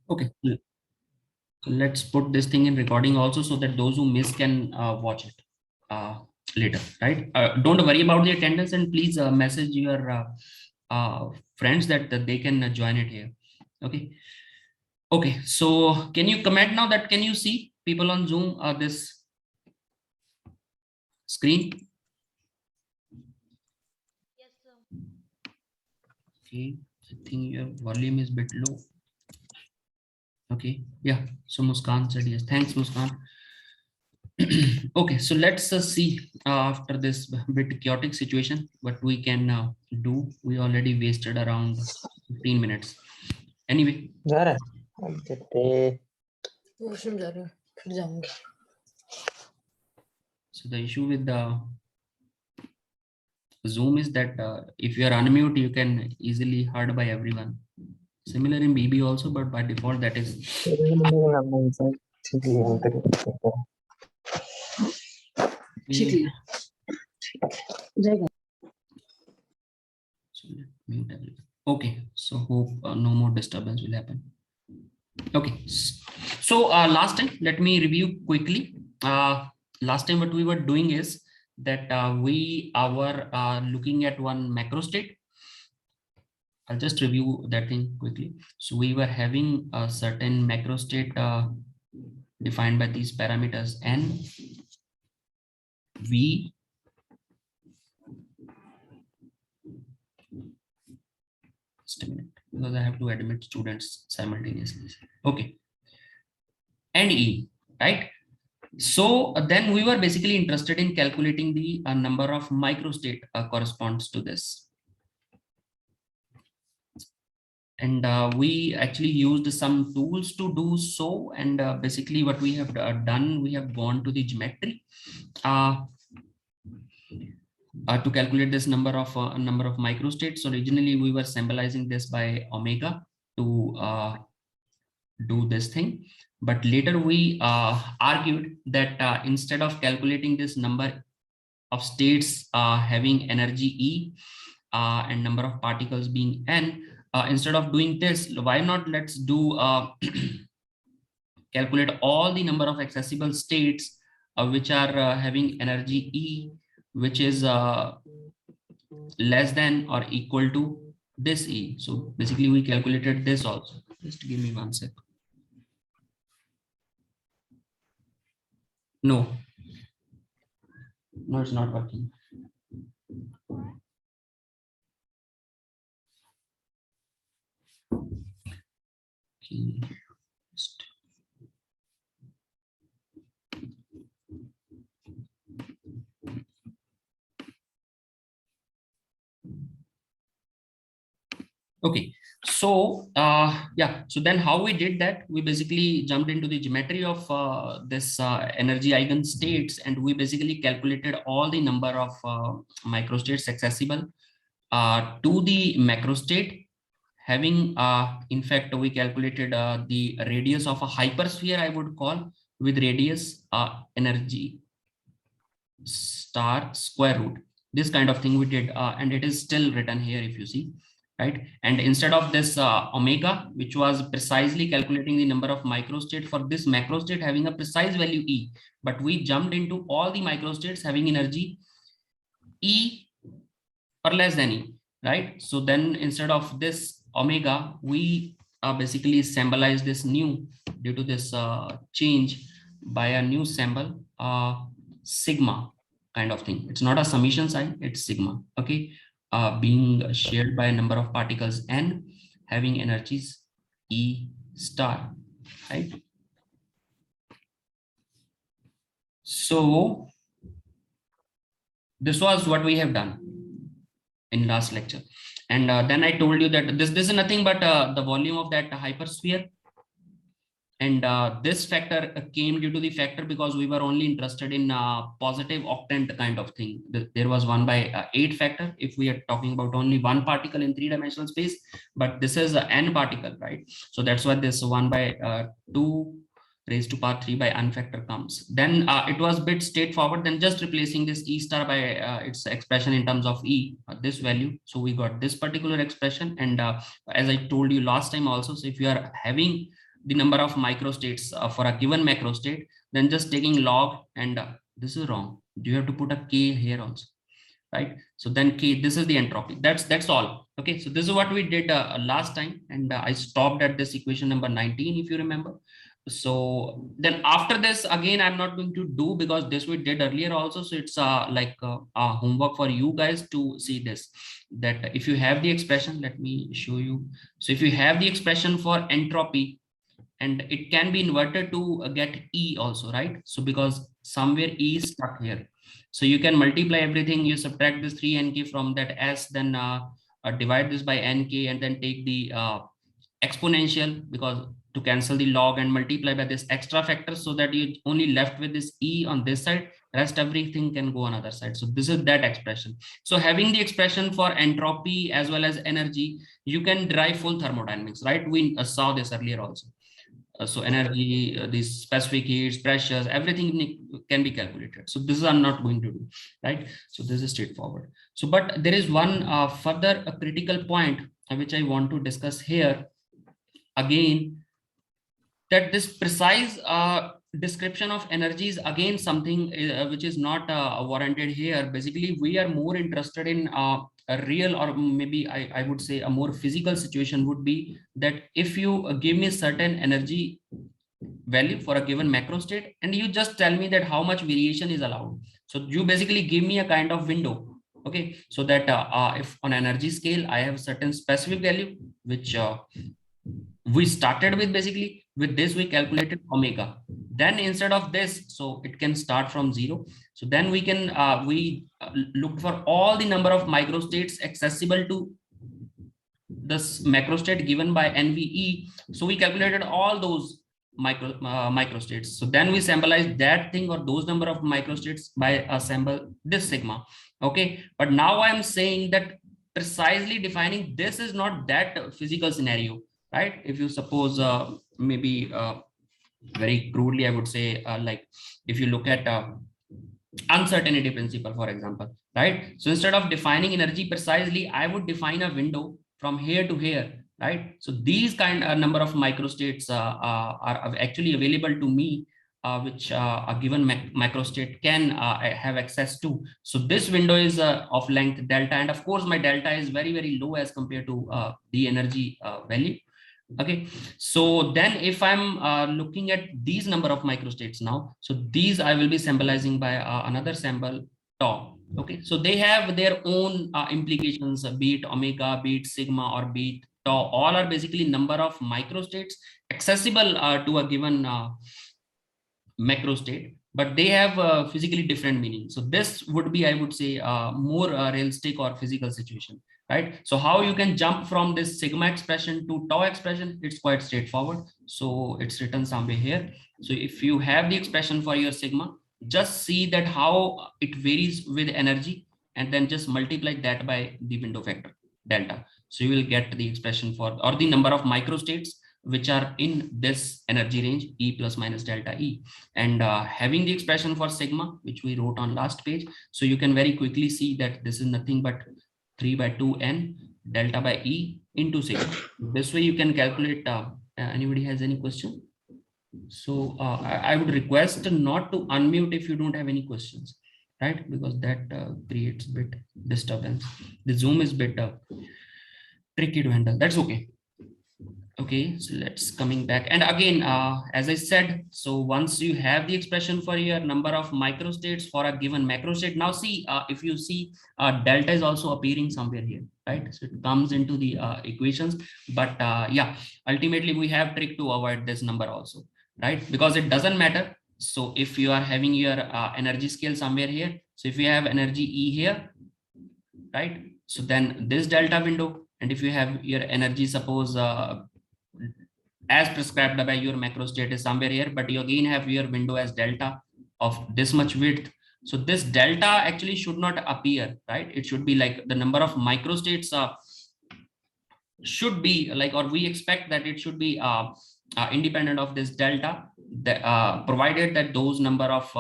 Okay, let's put this thing in recording also so that those who miss can watch it later, right? Don't worry about the attendance, and please message your friends that they can join it here. Okay. Okay, so can you comment now that can you see people on Zoom this screen? Yes, sir. Okay, I think your volume is a bit low. Okay, yeah, so Muskan said yes. Thanks, Muskan. Okay, so let's see after this bit chaotic situation what we can do. We already wasted around 15 minutes. Anyway, जा रहा है बेटे washroom जा रही हूँ, फिर जाऊंगी। so the issue with the Zoom is that if you are unmute, you can easily heard by everyone. Similar in BB also, but by default that is. we- So let me mute everyone. Okay, so hope no more disturbance will happen. Okay, so last time, let me review quickly. Last time what we were doing is that we were looking at one macro state. I'll just review that thing quickly. So we were having a certain macro state defined by these parameters N, V, just a minute, because I have to admit students simultaneously. Okay, and E, right? So then we were basically interested in calculating the number of microstate corresponds to this. And we actually used some tools to do so. And basically what we have done, we have gone to the geometry to calculate this number of microstates. So originally we were symbolizing this by omega to do this thing, but later we argued that instead of calculating this number of states having energy E and number of particles being N, instead of doing this, why not let's do calculate all the number of accessible states which are having energy E, which is less than or equal to this E. So basically we calculated this also. Just give me one sec. No, it's not working. Okay. Okay, so yeah, so then how we did that, we basically jumped into the geometry of this energy eigenstates, and we basically calculated all the number of microstates accessible to the macrostate, having in fact we calculated the radius of a hypersphere, I would call, with radius energy star square root. This kind of thing we did, and it is still written here if you see, right? And instead of this omega, which was precisely calculating the number of microstate for this macrostate having a precise value E, but we jumped into all the microstates having energy E or less than E, right? So then instead of this omega, we basically symbolize this new due to this change by a new symbol, sigma kind of thing. It's not a summation sign, it's sigma. Okay, being shared by a number of particles N having energies E star, right? So this was what we have done in last lecture. And then I told you that this is nothing but the volume of that hypersphere. And this factor came due to the factor because we were only interested in positive octant kind of thing. There was 1/8 factor if we are talking about only one particle in three-dimensional space, but this is n particle, right? So that's why this 1/2 raised to power 3 by n factor comes. Then it was a bit straightforward than just replacing this E star by its expression in terms of E, this value. So we got this particular expression. And as I told you last time also, so if you are having the number of microstates for a given macrostate, then just taking log, and this is wrong. Do you have to put a K here also, right? So then K, this is the entropy. That's all. Okay, so this is what we did last time, and I stopped at this equation number 19, if you remember. So then after this, again, I'm not going to do, because this we did earlier also. So it's like homework for you guys to see this, that if you have the expression, let me show you. So if you have the expression for entropy, and it can be inverted to get E also, right? So because somewhere E is stuck here. So you can multiply everything, you subtract this 3nk from that S, then divide this by nk, and then take the exponential, because to cancel the log, and multiply by this extra factor, so that you only left with this E on this side, rest everything can go on other side. So this is that expression. So having the expression for entropy as well as energy, you can derive full thermodynamics, right? We saw this earlier also. So energy, these specific heats, pressures, everything can be calculated. So this is I'm not going to do, right? So this is straightforward. So, but there is one further critical point which I want to discuss here again, that this precise description of energy is again something which is not warranted here. Basically, we are more interested in a real, or maybe I would say a more physical situation would be that if you give me certain energy value for a given macro state, and you just tell me that how much variation is allowed. So you basically give me a kind of window. Okay, so that if on energy scale I have a certain specific value, which we started with, basically with this we calculated omega, then instead of this, so it can start from 0. So then we can look for all the number of microstates accessible to this macrostate given by NVE. So we calculated all those microstates. So then we symbolize that thing, or those number of microstates, by a symbol this sigma. Okay, but now I'm saying that precisely defining this is not that physical scenario, right? If you suppose maybe very crudely I would say, like if you look at uncertainty principle, for example, right? So instead of defining energy precisely, I would define a window from here to here, right? So these kind of number of microstates are actually available to me, which a given microstate can have access to. So this window is of length delta, and of course my delta is very, very low as compared to the energy value. Okay, so then if I'm looking at these number of microstates now, so these I will be symbolizing by another symbol tau. Okay, so they have their own implications, be it omega, be it sigma, or be it tau. All are basically number of microstates accessible to a given macro state, but they have physically different meaning. So this would be, I would say, more realistic or physical situation, right? So how you can jump from this sigma expression to tau expression, it's quite straightforward. So it's written somewhere here. So if you have the expression for your sigma, just see that how it varies with energy, and then just multiply that by the window factor delta. So you will get the expression for, or the number of microstates which are in this energy range, E plus minus delta E. And having the expression for sigma, which we wrote on last page, so you can very quickly see that this is nothing but 3 by 2n delta by E into sigma. This way you can calculate. Anybody has any question? So I would request not to unmute if you don't have any questions, right? Because that creates a bit disturbance. The Zoom is a bit tricky to handle. That's okay. Okay, so let's coming back. And again, as I said, so once you have the expression for your number of microstates for a given macrostate, now see, if you see delta is also appearing somewhere here, right? So it comes into the equations, but yeah, ultimately we have trick to avoid this number also, right? Because it doesn't matter. So if you are having your energy scale somewhere here, so if you have energy E here, right? So then this delta window, and if you have your energy, suppose as prescribed by your macro state is somewhere here, but you again have your window as delta of this much width. So this delta actually should not appear, right? It should be like the number of microstates should be like, or we expect that it should be independent of this delta, provided that those number of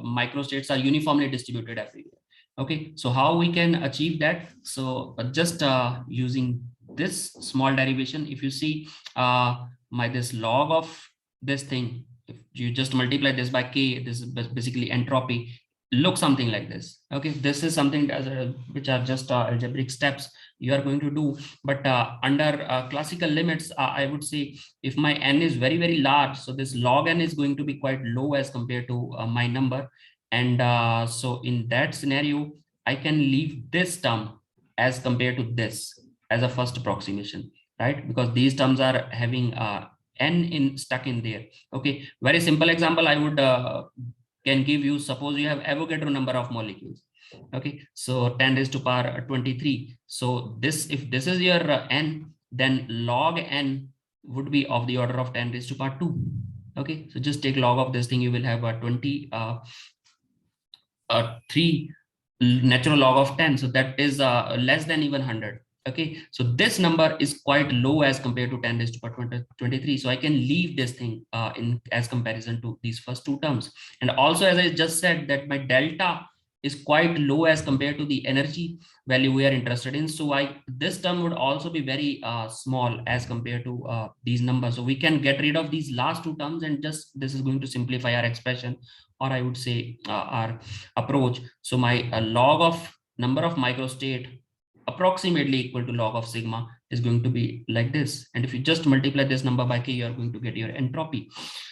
microstates are uniformly distributed everywhere. Okay, so how we can achieve that? So just using this small derivation, if you see my this log of this thing, if you just multiply this by K, this is basically entropy, look something like this. Okay, this is something which are just algebraic steps you are going to do. But under classical limits, I would say if my n is very, very large, so this log n is going to be quite low as compared to my number. And so in that scenario, I can leave this term as compared to this as a first approximation, right? Because these terms are having n in stuck in there. Okay, very simple example I would can give you. Suppose you have Avogadro number of molecules. Okay, so 10 raised to power 23. So this, if this is your n, then log n would be of the order of 10 raised to power 2. Okay, so just take log of this thing, you will have a 3 natural log of 10, so that is less than even 100. Okay, so this number is quite low as compared to 10 raised to power 23. So I can leave this thing in as comparison to these first two terms. And also, as I just said, that my delta is quite low as compared to the energy value we are interested in. So this term would also be very small as compared to these numbers. So we can get rid of these last two terms, and just this is going to simplify our expression, or I would say our approach. So my log of number of microstate approximately equal to log of sigma is going to be like this. And if you just multiply this number by K, you are going to get your entropy.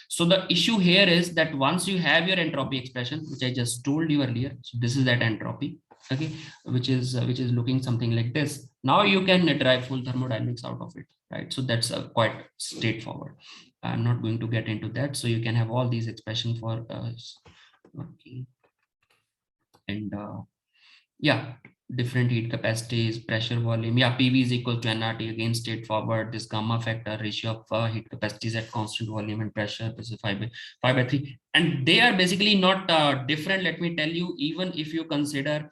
So the issue here is that once you have your entropy expression, which I just told you earlier, so this is that entropy, okay, which is looking something like this. Now you can derive full thermodynamics out of it, right? So that's quite straightforward. I'm not going to get into that. So you can have all these expressions for okay. And yeah, different heat capacities, pressure, volume. Yeah, PV is equal to nRT, again straightforward. This gamma factor, ratio of heat capacities at constant volume and pressure, this is 5/3. And they are basically not different, let me tell you, even if you consider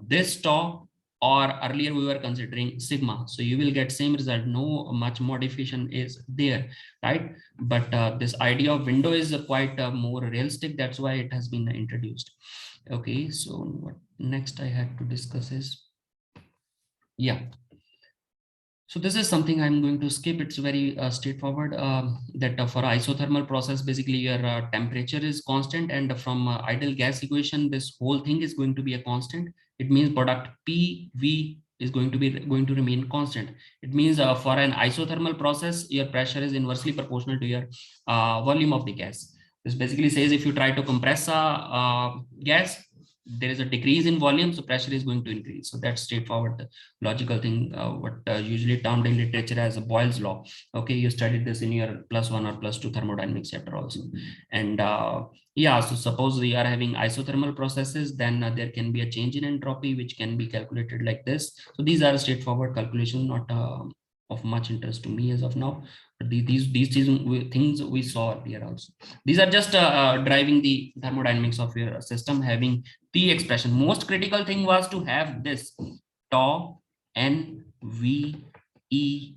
this tau, or earlier we were considering sigma. So you will get same result, no much modification is there, right? But this idea of window is quite more realistic. That's why it has been introduced. Okay, so what next I had to discuss is, yeah, so this is something I'm going to skip. It's very straightforward, that for isothermal process, basically your temperature is constant, and from ideal gas equation, this whole thing is going to be a constant. It means product PV is going to remain constant. It means for an isothermal process, your pressure is inversely proportional to your volume of the gas. This basically says if you try to compress a gas, there is a decrease in volume, so pressure is going to increase. So that's straightforward logical thing, what usually termed in literature as a Boyle's law. Okay, you studied this in your +1 or +2 thermodynamics chapter also. And yeah, so suppose we are having isothermal processes, then there can be a change in entropy which can be calculated like this. So these are straightforward calculations, not of much interest to me as of now. But these things we saw earlier also. These are just driving the thermodynamics of your system, having the expression. Most critical thing was to have this tau, n, v, e,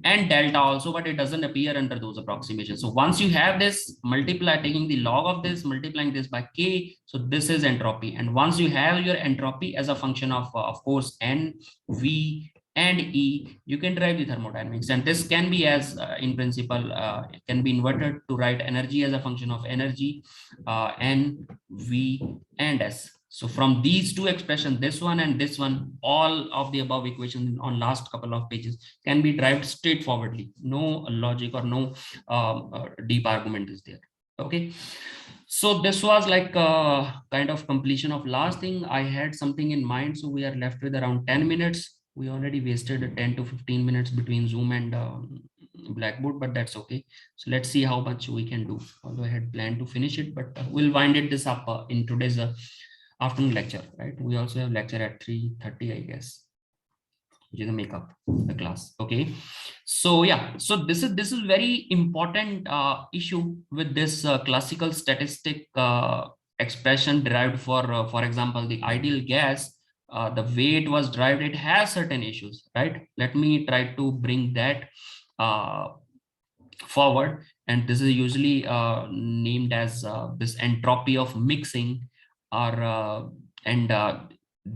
and delta also, but it doesn't appear under those approximations. So once you have this, taking the log of this, multiplying this by K, so this is entropy. And once you have your entropy as a function of course, n, v, and E, you can derive the thermodynamics. And this can be as in principle, can be inverted to write energy as a function of energy, N, V, and S. So from these two expressions, this one and this one, all of the above equations on last couple of pages can be derived straightforwardly. No logic or no deep argument is there. Okay. So this was like kind of completion of last thing. I had something in mind. So we are left with around 10 minutes. We already wasted 10 to 15 minutes between Zoom and Blackboard, but that's okay. So let's see how much we can do. Although I had planned to finish it, but we'll wind it this up in today's afternoon lecture, right? We also have lecture at 3:30, I guess, which is a makeup the class. Okay, so yeah, so this is very important issue with this classical statistic expression derived for example, the ideal gas. The way it was derived, it has certain issues, right? Let me try to bring that forward. And this is usually named as this entropy of mixing, or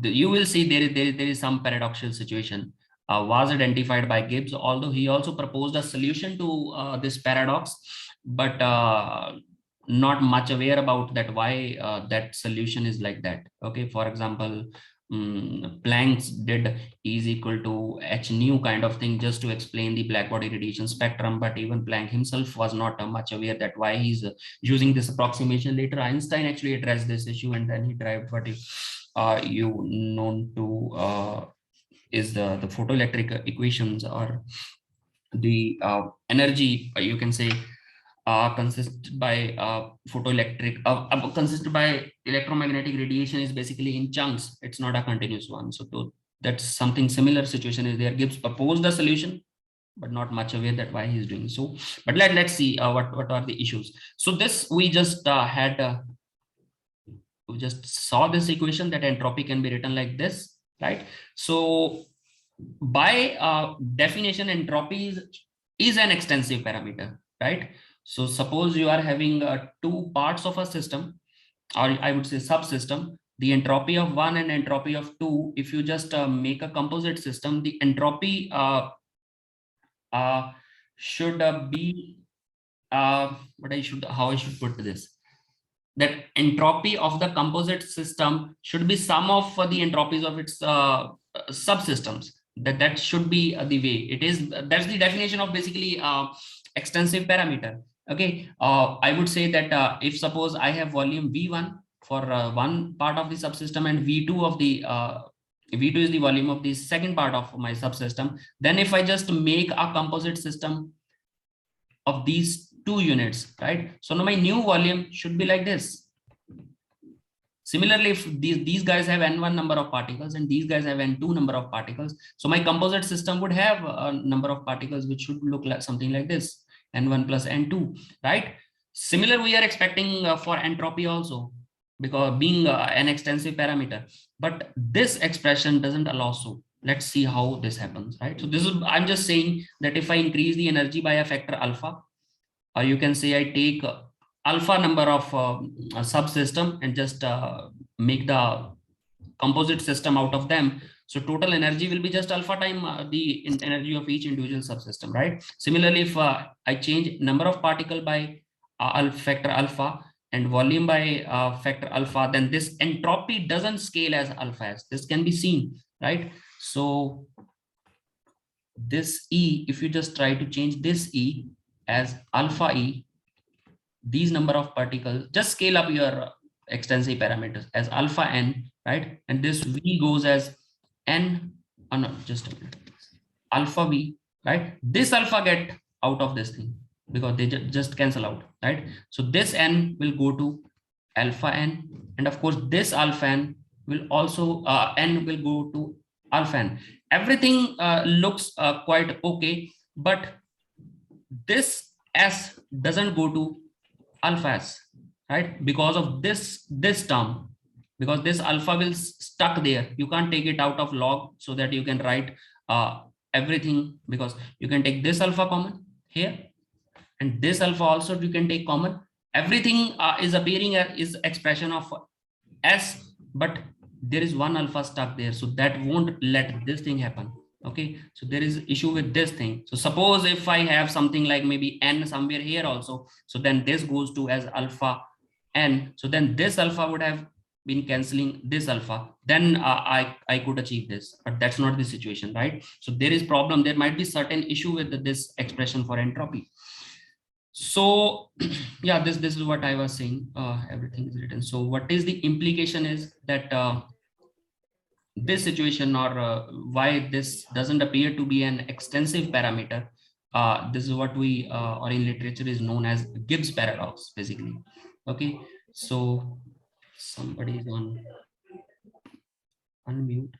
you will see there is some paradoxical situation was identified by Gibbs, although he also proposed a solution to this paradox, but not much aware about that why that solution is like that. Okay, for example, Planck's did E is equal to h nu kind of thing just to explain the black body radiation spectrum, but even Planck himself was not much aware that why he's using this approximation. Later Einstein actually addressed this issue, and then he derived what you known to is the photoelectric equations, or the energy, you can say, consist by consisted by electromagnetic radiation is basically in chunks. It's not a continuous one. So that's something similar situation is there. Gibbs proposed the solution, but not much aware that why he's doing so. But let's see what are the issues. So this we just we just saw this equation that entropy can be written like this, right? So by definition, entropy is an extensive parameter, right? So suppose you are having two parts of a system, or I would say subsystem, the entropy of one and entropy of two. If you just make a composite system, the entropy should be how I should put this, that entropy of the composite system should be sum of the entropies of its subsystems. That should be the way it is. That's the definition of basically extensive parameter. Okay, I would say that if suppose I have volume V1 for one part of the subsystem, and V2 of the V2 is the volume of the second part of my subsystem, then if I just make a composite system of these two units, right? So now my new volume should be like this. Similarly, if these guys have n1 number of particles and these guys have n2 number of particles, so my composite system would have a number of particles which should look like something like this, n1 plus n2, right? Similar we are expecting for entropy also, because being an extensive parameter, but this expression doesn't allow so. Let's see how this happens, right? So this is, I'm just saying that if I increase the energy by a factor alpha, or you can say I take alpha number of a subsystem and just make the composite system out of them, so total energy will be just alpha time the energy of each individual subsystem, right? Similarly, if I change number of particle by factor alpha and volume by factor alpha, then this entropy doesn't scale as alpha as this can be seen, right? So this E, if you just try to change this E as alpha E, these number of particles, just scale up your extensive parameters as alpha n, right? And this V goes as n, no, just a minute, alpha V, right? This alpha get out of this thing because they just cancel out, right? So this n will go to alpha n, and of course this alpha n will also n will go to alpha n. Everything looks quite okay, but this s doesn't go to alpha s, right? Because of this term, because this alpha will stuck there. You can't take it out of log so that you can write everything, because you can take this alpha common here, and this alpha also you can take common. Everything is appearing is expression of s, but there is one alpha stuck there, so that won't let this thing happen. Okay, so there is issue with this thing. So suppose if I have something like maybe n somewhere here also, so then this goes to as alpha n, so then this alpha would have been canceling this alpha, then I could achieve this, but that's not the situation, right? So there is problem, there might be certain issue with this expression for entropy. So yeah, this is what I was saying. Everything is written. So what is the implication is that this situation, or why this doesn't appear to be an extensive parameter, this is what we or in literature is known as Gibbs paradox basically. Okay, so somebody is on unmute.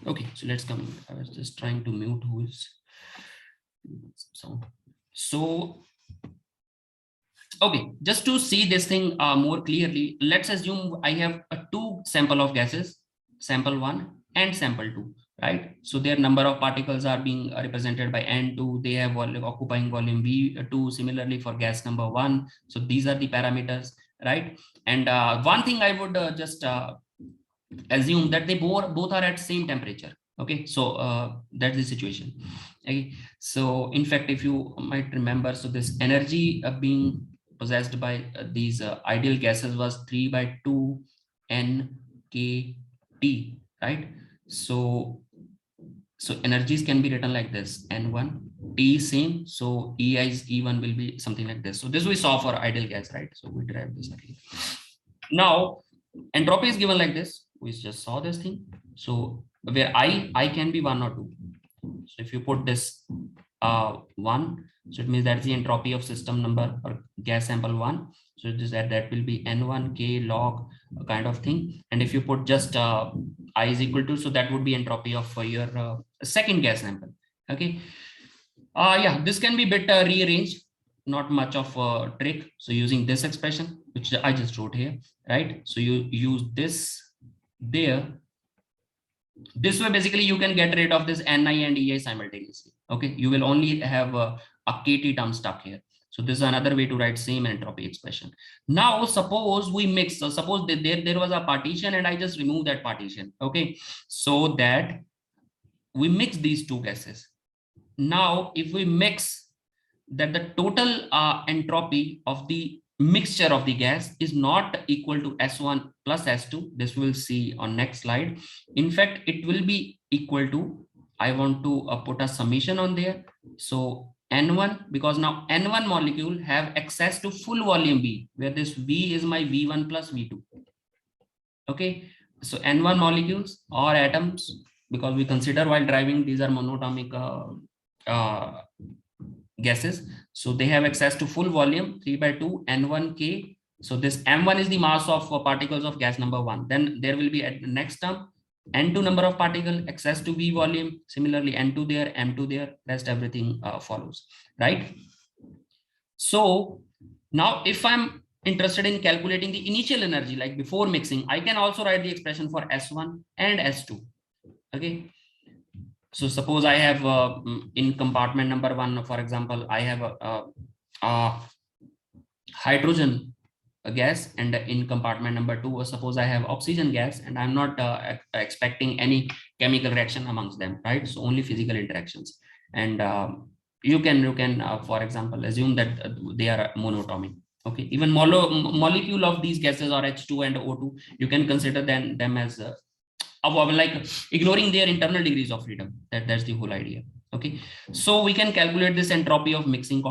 Okay, so let's come. I was just trying to mute who is so okay, just to see this thing more clearly, let's assume I have two sample of gases. sample 1 and sample 2, right? So their number of particles are being represented by N2. They have volume, occupying volume V2. Similarly for gas number 1. So these are the parameters, right? And one thing I would just assume that they both are at same temperature. Okay, so that's the situation. Okay, so in fact, if you might remember, so this energy being possessed by these ideal gases was 3 by 2 N K T, right? So energies can be written like this: N1 T same, so E is E1 will be something like this. So this we saw for ideal gas, right? So we derived this earlier. Now entropy is given like this. We just saw this thing. So where I can be 1 or 2. So if you put this 1, so it means that's the entropy of system number or gas sample 1. So this that will be N1 K log kind of thing. And if you put just I is equal to, so that would be entropy of your second gas sample. Okay. Yeah, this can be bit rearranged, not much of a trick. So using this expression, which I just wrote here, right? So you use this there. This way, basically, you can get rid of this Ni and Ei simultaneously. Okay, you will only have a KT term stuck here. So this is another way to write same entropy expression. Now, suppose we mix. So suppose there was a partition and I just remove that partition. Okay, so that we mix these two gases. Now, if we mix, that the total entropy of the mixture of the gas is not equal to S1 plus S2. This we'll see on next slide. In fact, it will be equal to, I want to put a summation on there. So N1, because now N1 molecule have access to full volume V, where this V is my V1 plus V2. Okay, so N1 molecules or atoms, because we consider while driving, these are monatomic gases. So they have access to full volume 3 by 2 N1K. So this M1 is the mass of particles of gas number 1. Then there will be at the next term N2 number of particle, access to V volume. Similarly, N2 there, M2 there, rest everything follows, right? So now if I'm interested in calculating the initial energy, like before mixing, I can also write the expression for S1 and S2. Okay. So suppose I have in compartment number 1, for example, I have a hydrogen gas, and in compartment number 2, suppose I have oxygen gas, and I'm not expecting any chemical reaction amongst them, right? So only physical interactions. And you can for example, assume that they are monatomic. Okay, even molecule of these gases are H2 and O2, you can consider them as like ignoring their internal degrees of freedom. That's the whole idea. Okay, so we can calculate this entropy of mixing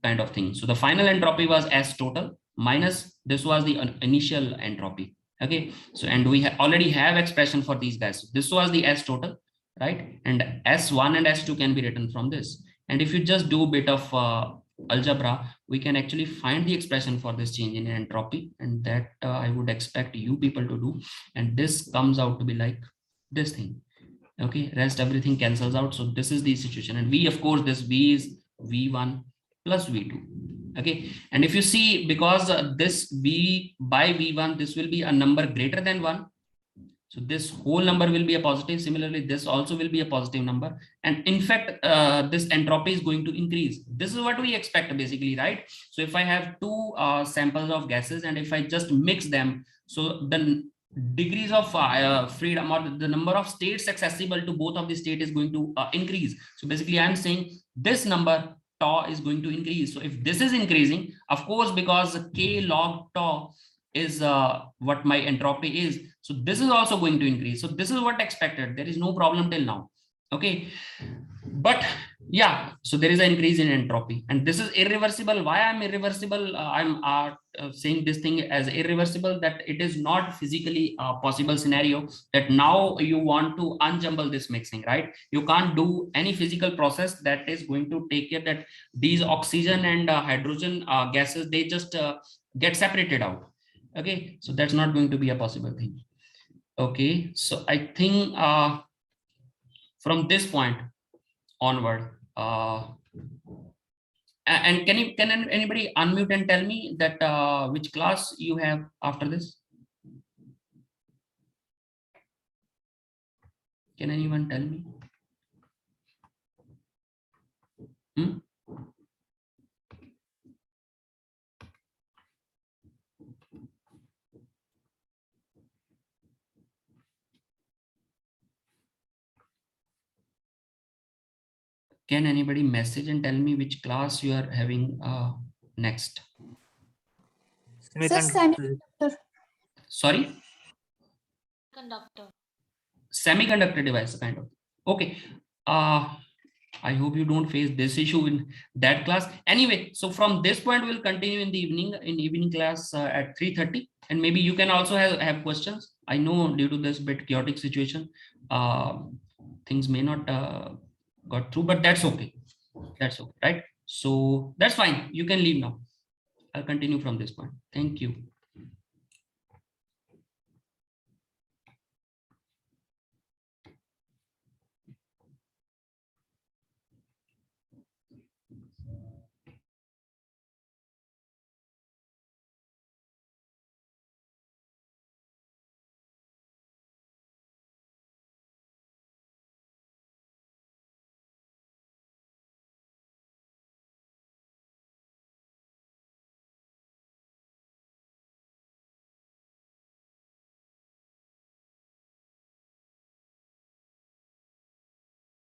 kind of thing. So the final entropy was S total minus this was the initial entropy. Okay, so and we already have expression for these guys. This was the S total, right? And S1 and S2 can be written from this. And if you just do a bit of algebra, we can actually find the expression for this change in entropy, and that I would expect you people to do. And this comes out to be like this thing. Okay, rest everything cancels out. So this is the situation, and V, of course, this V is V1 plus V2. Okay, and if you see, because this V by V1, this will be a number greater than 1. So this whole number will be a positive. Similarly, this also will be a positive number. And in fact, this entropy is going to increase. This is what we expect basically, right? So if I have two samples of gases, and if I just mix them, so the degrees of freedom, or the number of states accessible to both of the state is going to increase. So basically, I'm saying this number tau is going to increase. So if this is increasing, of course, because K log tau is what my entropy is, so this is also going to increase. So this is what expected. There is no problem till now. Okay, but yeah, so there is an increase in entropy, and this is irreversible. Why I'm irreversible? I'm saying this thing as irreversible, that it is not physically a possible scenario that now you want to unjumble this mixing, right? You can't do any physical process that is going to take care that these oxygen and hydrogen gases, they just get separated out. Okay, so that's not going to be a possible thing. Okay, so I think from this point onward, and can anybody unmute and tell me that which class you have after this? Can anyone tell me? Hmm? Can anybody message and tell me which class you are having next? Sir, semiconductor. Sorry? Conductor. Semiconductor device, kind of. Okay. I hope you don't face this issue in that class. Anyway, so from this point, we'll continue in the evening class at 3:30. And maybe you can also have questions. I know due to this bit chaotic situation, things may not got through, but that's okay. That's okay, right? So that's fine. You can leave now. I'll continue from this point. Thank you.